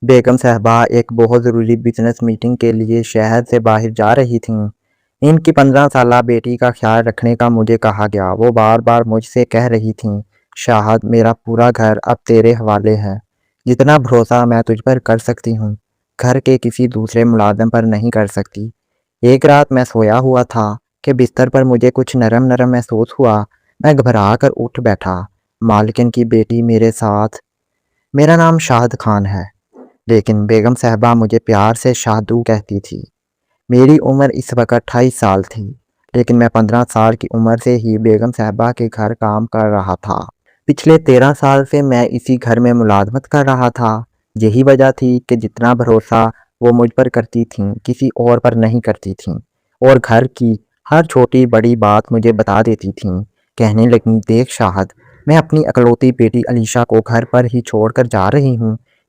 बेगम साहबा एक बहुत ज़रूरी बिजनेस मीटिंग के लिए शहर से बाहर जा रही थीं। इनकी 15 साला बेटी का ख्याल रखने का मुझे कहा गया। वो बार बार मुझसे कह रही थीं, शाहद मेरा पूरा घर अब तेरे हवाले है। जितना भरोसा मैं तुझ पर कर सकती हूँ, घर के किसी दूसरे मुलाजिम पर नहीं कर सकती। एक रात मैं सोया हुआ था कि बिस्तर पर मुझे कुछ नरम नरम महसूस हुआ। मैं घबरा कर उठ बैठा। मालकिन की बेटी मेरे साथ। मेरा नाम शाहद खान है, लेकिन बेगम साहबा मुझे प्यार से शाहदू कहती थी। मेरी उम्र इस वक्त 28 साल थी, लेकिन मैं 15 साल की उम्र से ही बेगम साहबा के घर काम कर रहा था। पिछले 13 साल से मैं इसी घर में मुलाजमत कर रहा था। यही वजह थी कि जितना भरोसा वो मुझ पर करती थीं, किसी और पर नहीं करती थीं, और घर की हर छोटी बड़ी बात मुझे बता देती थीं। कहने लगी, देख शाहद, मैं अपनी अकलौती बेटी अलीशा को घर पर ही छोड़ कर जा रही हूँ।